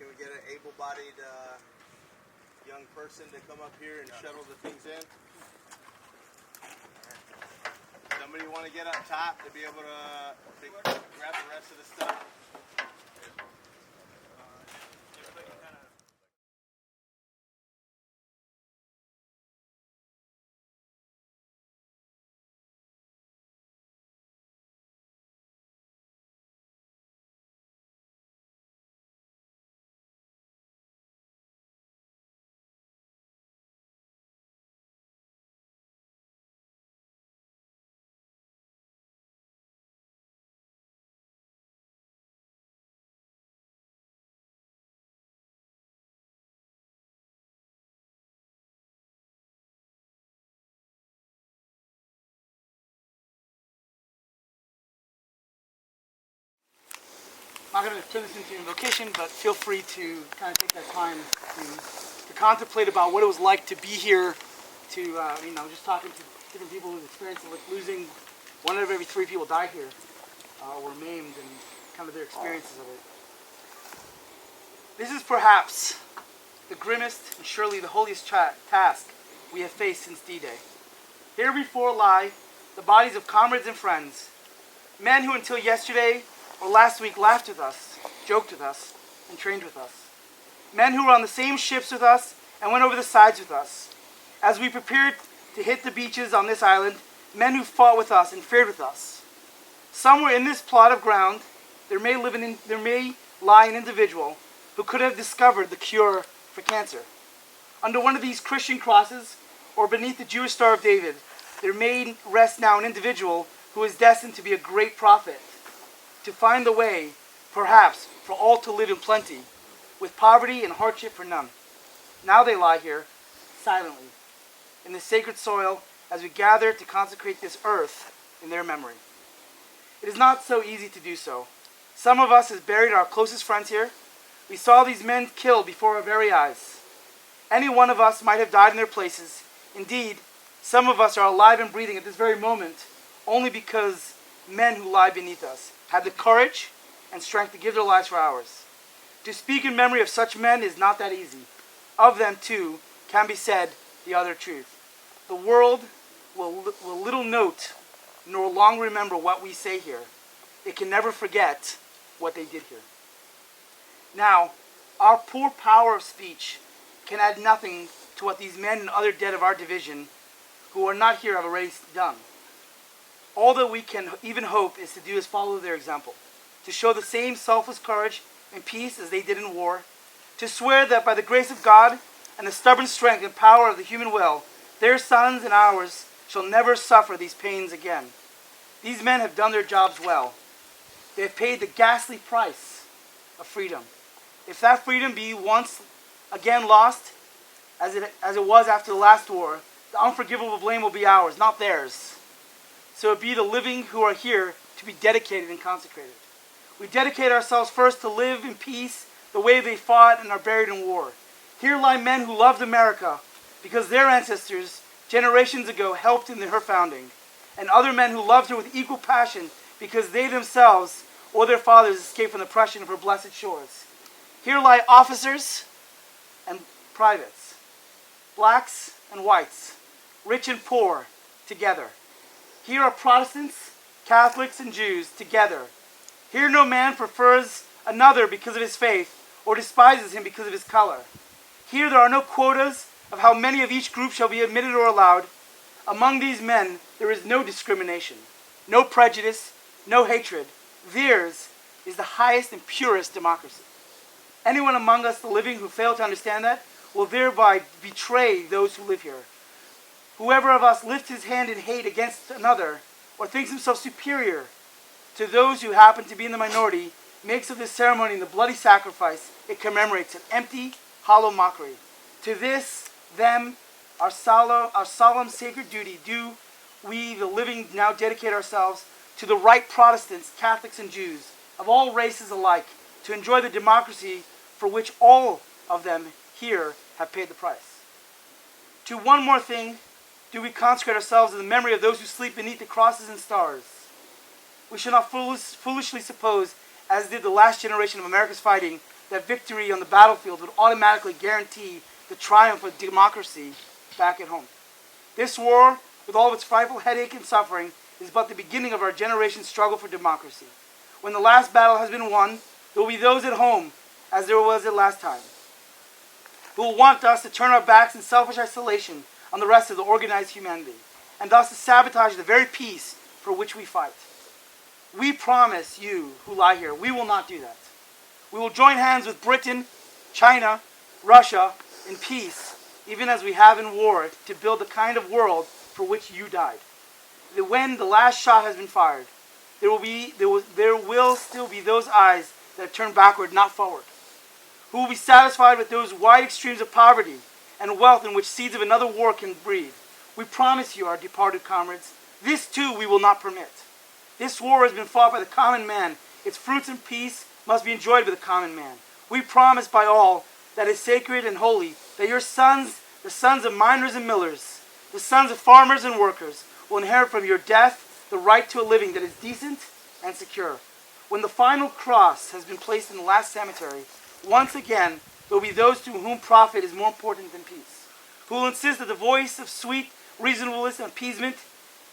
Can we get an able-bodied young person to come up here and shuttle the things in? Somebody want to get up top to be able to grab the rest of the stuff? I'm not going to turn this into an invocation, but feel free to kind of take that time to contemplate about what it was like to be here, to, just talking to different people who've experienced it, like losing one out of every 3 people died here, were maimed, and kind of their experiences of it. This is perhaps the grimmest and surely the holiest task we have faced since D-Day. Here before lie the bodies of comrades and friends, men who until yesterday or last week laughed with us, joked with us, and trained with us. Men who were on the same ships with us and went over the sides with us. As we prepared to hit the beaches on this island, men who fought with us and feared with us. Somewhere in this plot of ground, there may lie an individual who could have discovered the cure for cancer. Under one of these Christian crosses, or beneath the Jewish Star of David, there may rest now an individual who is destined to be a great prophet, to find the way, perhaps, for all to live in plenty, with poverty and hardship for none. Now they lie here, silently, in the sacred soil, as we gather to consecrate this earth in their memory. It is not so easy to do so. Some of us have buried our closest friends here. We saw these men killed before our very eyes. Any one of us might have died in their places. Indeed, some of us are alive and breathing at this very moment, only because men who lie beneath us had the courage and strength to give their lives for ours. To speak in memory of such men is not that easy. Of them, too, can be said the other truth. The world will little note nor long remember what we say here. It can never forget what they did here. Now, our poor power of speech can add nothing to what these men and other dead of our division who are not here have already done. All that we can even hope is to do is follow their example, to show the same selfless courage and peace as they did in war, to swear that by the grace of God and the stubborn strength and power of the human will, their sons and ours shall never suffer these pains again. These men have done their jobs well. They have paid the ghastly price of freedom. If that freedom be once again lost, as it was after the last war, the unforgivable blame will be ours, not theirs. So it be the living who are here to be dedicated and consecrated. We dedicate ourselves first to live in peace the way they fought and are buried in war. Here lie men who loved America because their ancestors generations ago helped in her founding, and other men who loved her with equal passion because they themselves or their fathers escaped from the oppression of her blessed shores. Here lie officers and privates, blacks and whites, rich and poor, together. Here are Protestants, Catholics, and Jews together. Here no man prefers another because of his faith or despises him because of his color. Here there are no quotas of how many of each group shall be admitted or allowed. Among these men there is no discrimination, no prejudice, no hatred. Theirs is the highest and purest democracy. Anyone among us, the living, who fail to understand that will thereby betray those who live here. Whoever of us lifts his hand in hate against another or thinks himself superior to those who happen to be in the minority makes of this ceremony and the bloody sacrifice it commemorates an empty, hollow mockery. To this, them, our solemn sacred duty, do we, the living, now dedicate ourselves to the right Protestants, Catholics, and Jews of all races alike to enjoy the democracy for which all of them here have paid the price. To one more thing do we consecrate ourselves in the memory of those who sleep beneath the crosses and stars. We shall not foolishly suppose, as did the last generation of America's fighting, that victory on the battlefield would automatically guarantee the triumph of democracy back at home. This war, with all of its frightful headache and suffering, is but the beginning of our generation's struggle for democracy. When the last battle has been won, there will be those at home, as there was at last time, who will want us to turn our backs in selfish isolation on the rest of the organized humanity, and thus to sabotage the very peace for which we fight. We promise you who lie here, we will not do that. We will join hands with Britain, China, Russia in peace, even as we have in war, to build the kind of world for which you died. When the last shot has been fired, there will still be those eyes that turn backward, not forward, who will be satisfied with those wide extremes of poverty and wealth in which seeds of another war can breed. We promise you, our departed comrades, this too we will not permit. This war has been fought by the common man. Its fruits and peace must be enjoyed by the common man. We promise by all that is sacred and holy that your sons, the sons of miners and millers, the sons of farmers and workers, will inherit from your death the right to a living that is decent and secure. When the final cross has been placed in the last cemetery, once again there will be those to whom profit is more important than peace, who will insist that the voice of sweet reasonableness and appeasement,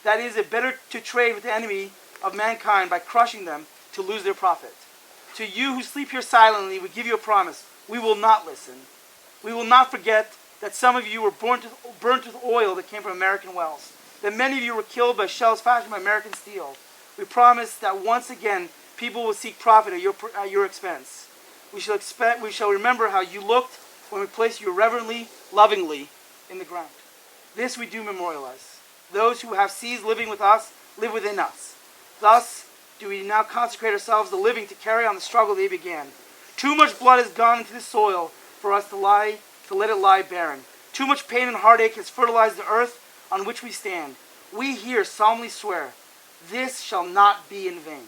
that is it better to trade with the enemy of mankind by crushing them to lose their profit. To you who sleep here silently, we give you a promise. We will not listen. We will not forget that some of you were burnt with oil that came from American wells, that many of you were killed by shells fashioned by American steel. We promise that once again people will seek profit at your expense. We shall remember how you looked when we placed you reverently, lovingly in the ground. This we do memorialize. Those who have ceased living with us live within us. Thus do we now consecrate ourselves to living to carry on the struggle they began. Too much blood has gone into the soil for us to let it lie barren. Too much pain and heartache has fertilized the earth on which we stand. We here solemnly swear, this shall not be in vain.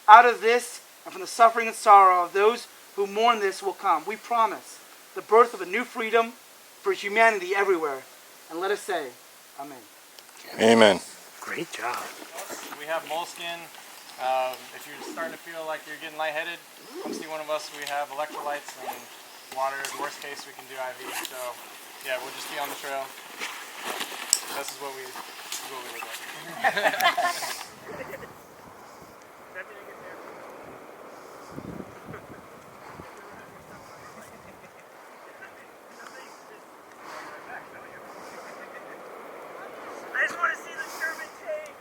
Out of this, and from the suffering and sorrow of those who mourn this will come, we promise, the birth of a new freedom for humanity everywhere. And let us say, Amen. Amen. Great job. We have moleskin. If you're starting to feel like you're getting lightheaded, come see one of us. We have electrolytes and water. Worst case, we can do IV. So, yeah, we'll just be on the trail. This is what we look like. I just want to see the Sherman tank.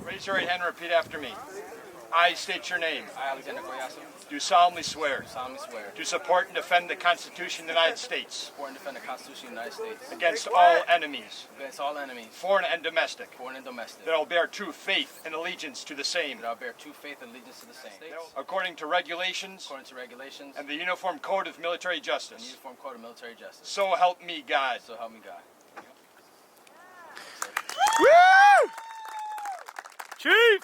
Raise your right hand and repeat after me. I state your name. I, Alexander Koyasu, Do solemnly swear solemnly swear to support and defend the Constitution of the United States to support and defend the Constitution of the United States against all enemies, against all enemies, foreign and domestic, foreign and domestic, that I will bear true faith and allegiance to the same, that I will bear true faith and allegiance to the same, according to regulations according to regulations and the Uniform Code of Military and Justice. Uniform Code of Military Justice. So help me God. So help me God. Woo! Chief!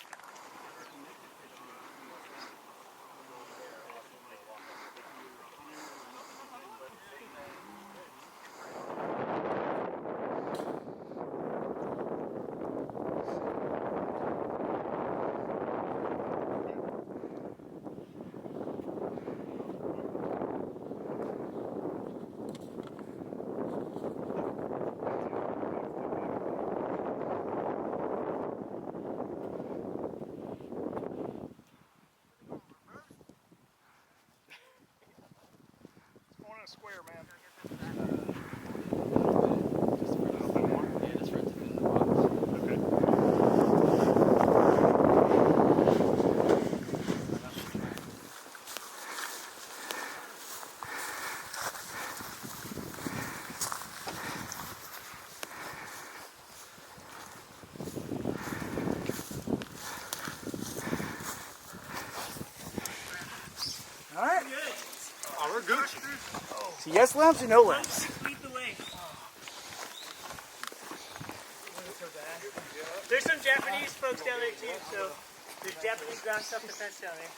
Square, man. Yeah, just for it to fit in the box. All right. Oh, we're Gucci. So yes lamps or no lamps? Lead the way. There's some Japanese folks down there too, so there's Japanese ground self-defense down there.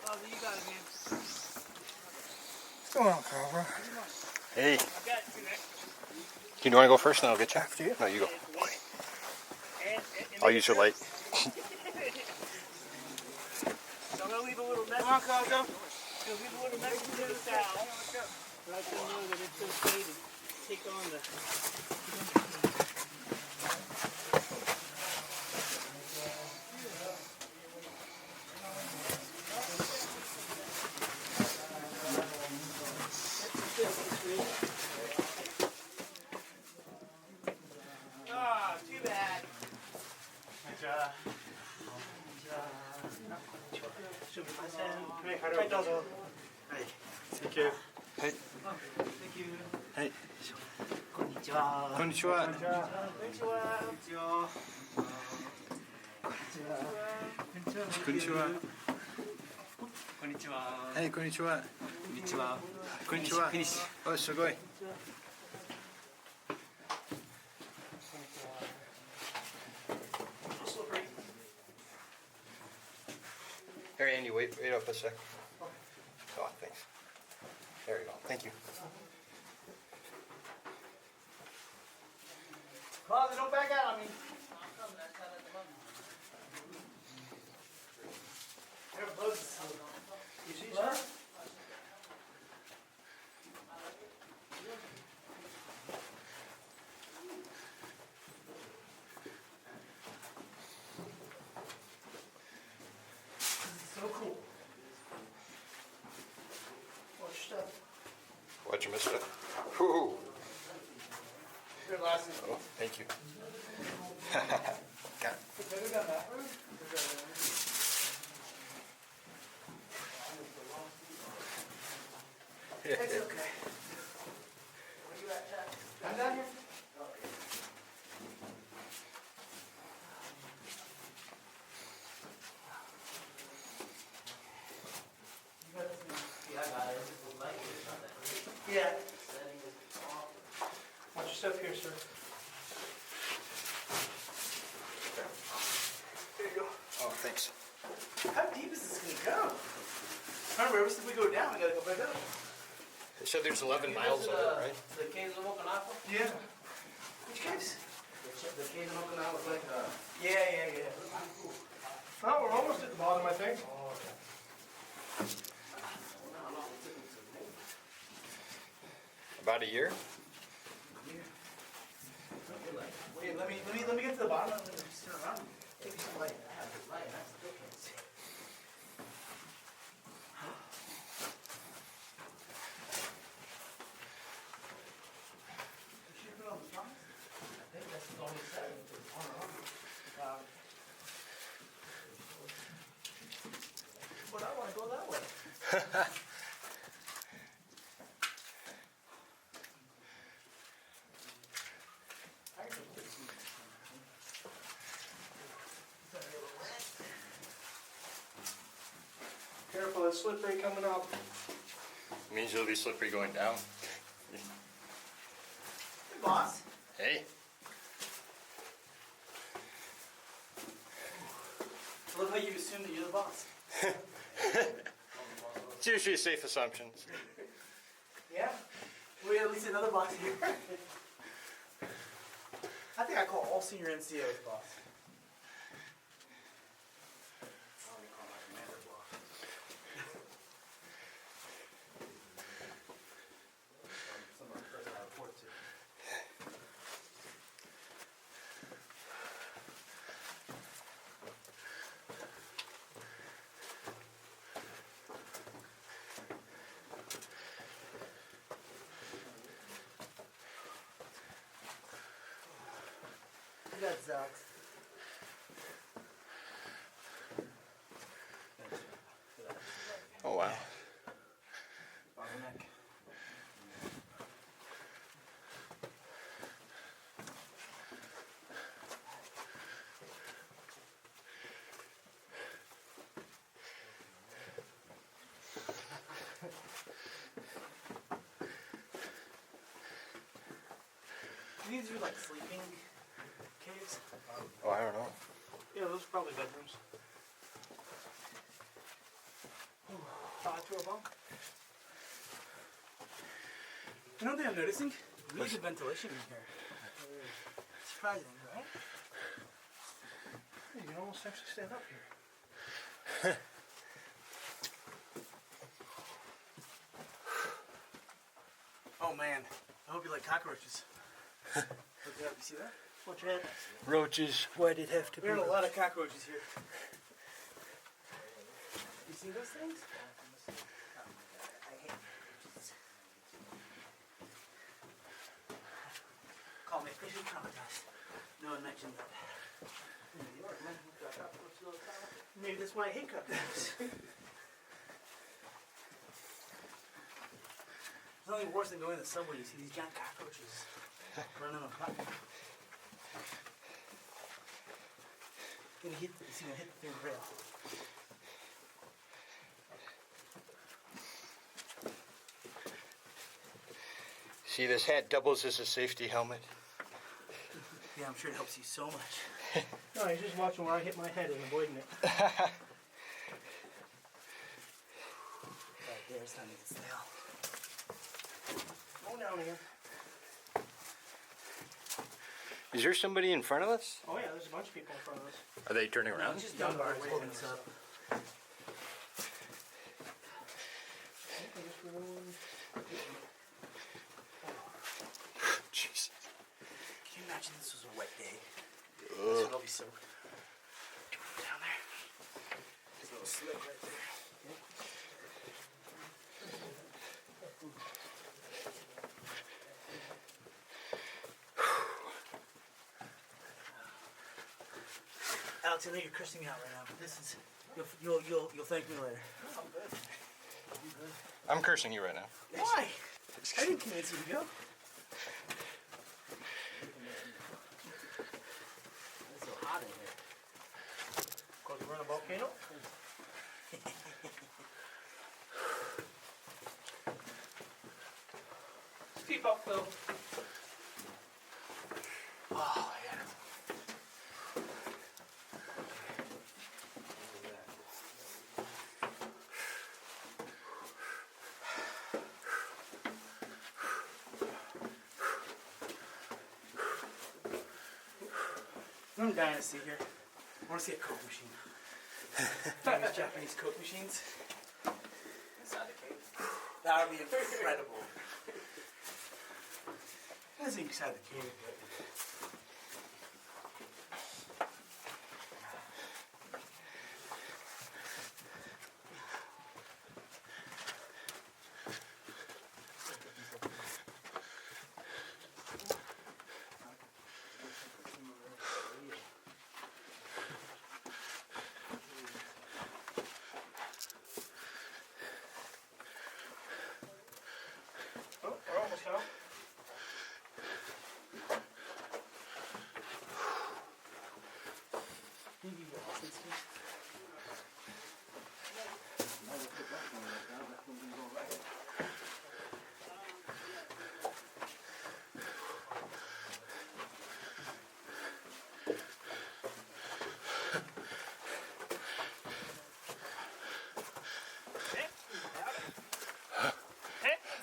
Oh, you got it, man. What's going on, Cobra? Hey, I got you next. do you want to go first and I'll get you? After you. No, you go. And I'll use your light. So I'm gonna leave a little message. Come on, Cobra. Leave a little message to the south. Let them know that it's okay to take on the. Ah, too bad. Thank you. Hey. Hey. こんにちは。こんにちは。こんにちは。こんにちは。こんにちは。はい、こんにちは。こんにちは。こんにちは。フィニッシュ。お、すごい。Here, Andy, wait up a sec. Oh, thanks. There you go. Thank you. Father, don't back out on me. You see, sir? So cool. Watch your step. Watch your mister. Whoo. Your glasses. Oh, thank you. Got it. It's okay. I'm down here. Yeah. Watch your step here, sir. There you go. Oh, thanks. How deep is this gonna go? Remember, every step we go down, we gotta go back up. They said there's 11 miles of it, right? The caves of Okinawa? Yeah. Which case? The caves of Okinawa was like Yeah. Oh, we're almost at the bottom, I think. About a year? Wait, let me get to the bottom. Let me just turn around. Take some light. Careful, it's slippery coming up. Means it'll be slippery going down. Boss. Hey. I love how you assume that you're the boss. It's usually a safe assumption. Yeah? We at least another boss here. I think I call all senior NCOs boss. I only call my commander boss. Some of the person I report to. That sucks. Oh wow. Bottleneck. These are like sleeping caves. Oh, I don't know. Yeah, those are probably bedrooms. To a bunk. You know what I'm noticing? Really good ventilation in here. Surprising, right? You can almost actually stand up here. Oh man, I hope you like cockroaches. Look it up, you see that? Watch your head. Roaches. Why'd it have to There are a lot of cockroaches here. You see those things? Oh my god, I hate cockroaches. Call me officially traumatized. No one mentioned that. New York, man. Maybe that's why I hate cockroaches. It's nothing worse than going to the subway. You see these giant cockroaches running on the platform. It's gonna hit the third rail. See, this hat doubles as a safety helmet. Yeah, I'm sure it helps you so much. No, he's just watching where I hit my head and avoiding it. Right there, it's time to get stale. Go down again. Is there somebody in front of us? Oh yeah, there's a bunch of people in front of us. Are they turning around? Just young guards holding us up. Jesus. Can you imagine this was a wet day? This would all be soaked. Down there. There's a little slick right there. Alex, I know you're cursing me out right now, but this is you'll thank me later. I'm cursing you right now. Why? I didn't convince you to go. It's so hot in here. Because we're in a volcano? Keep up, Phil. Oh, yeah. I'm dying to see here. I want to see a Coke machine. Famous Japanese Coke machines. Inside the cave. That would be incredible. That's inside the cave, but...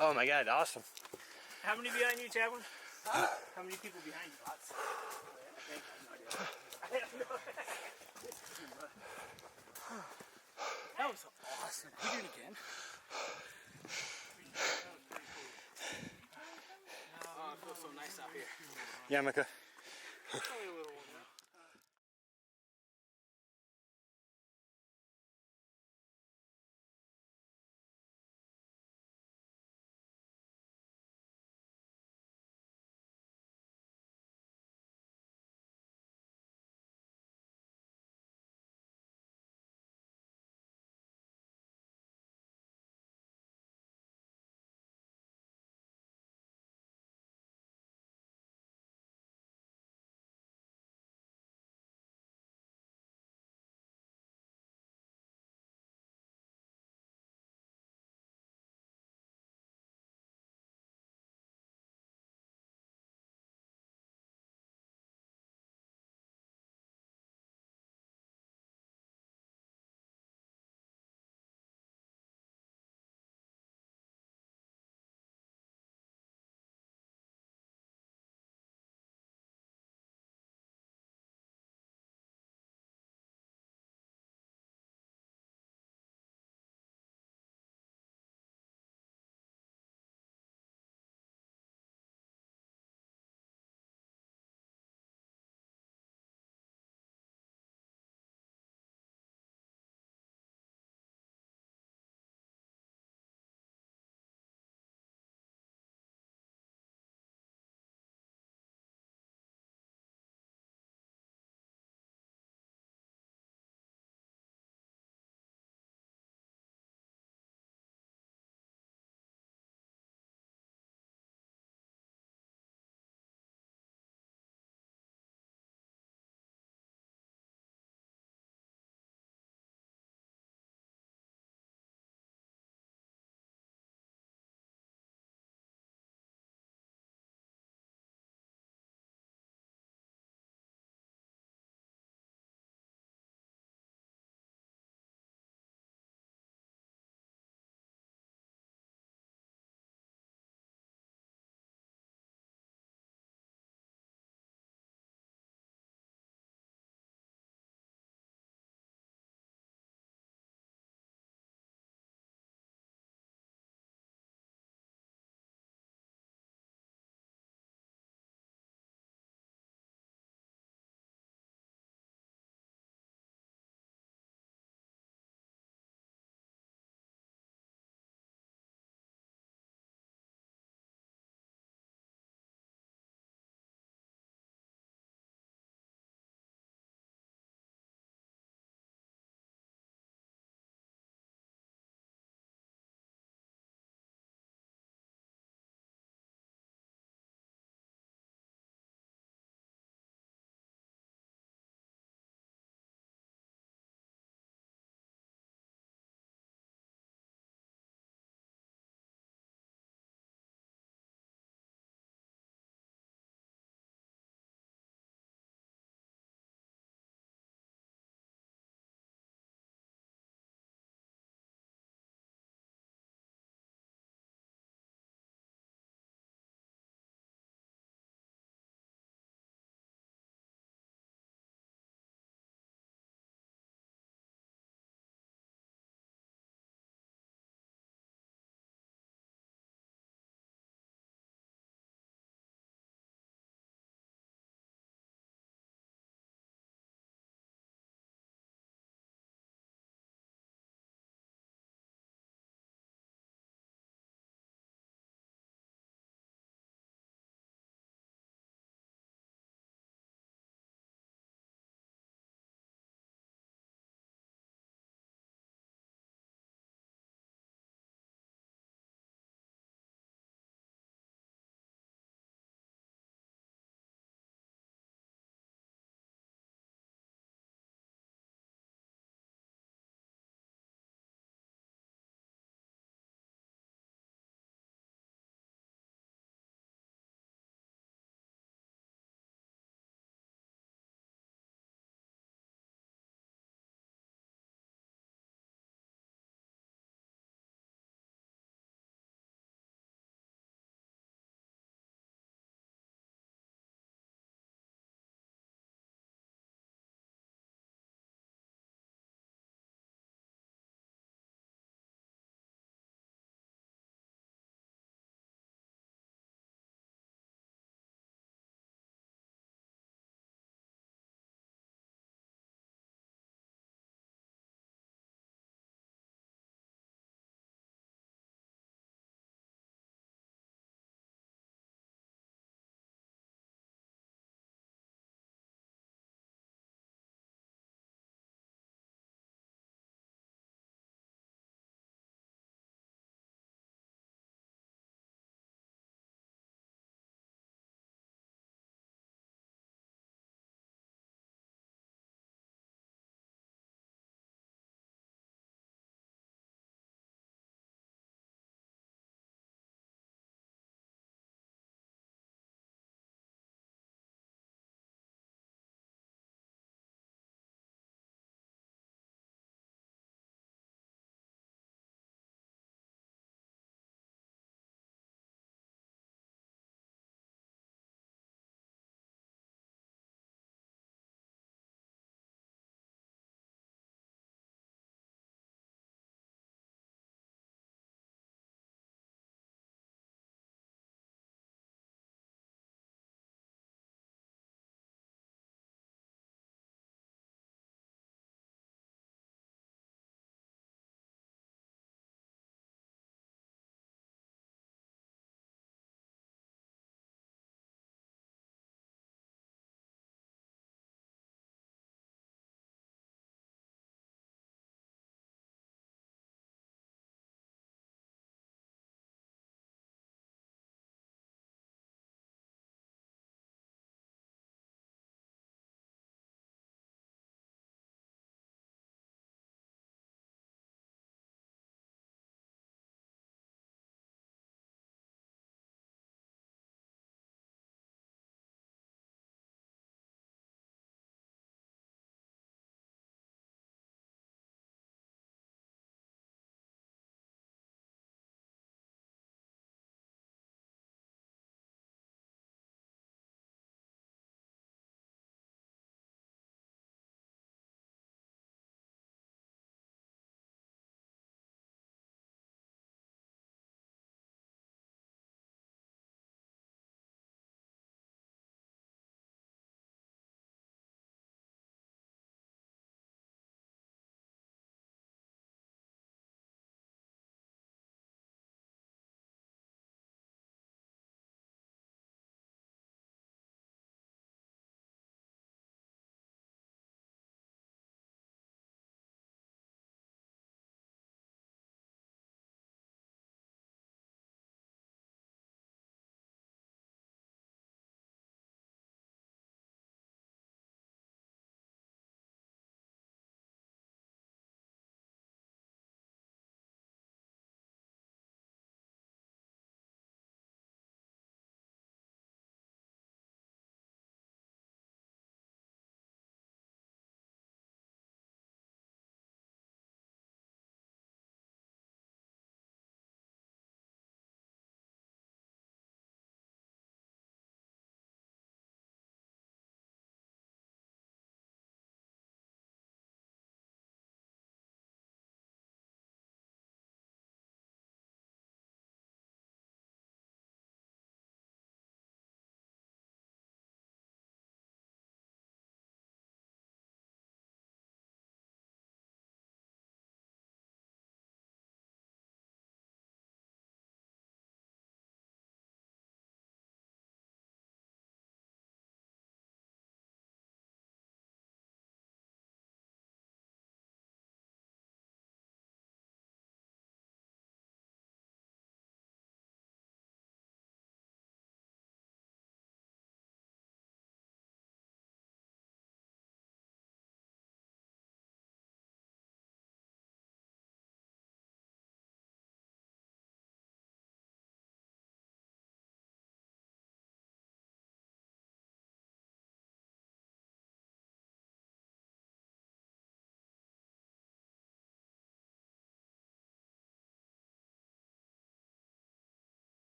Oh my God, awesome. How many behind you, Chadwin? How many people behind you? Lots. That was awesome. Can we do it again? Oh, it feels so nice out here. Yeah, Micah.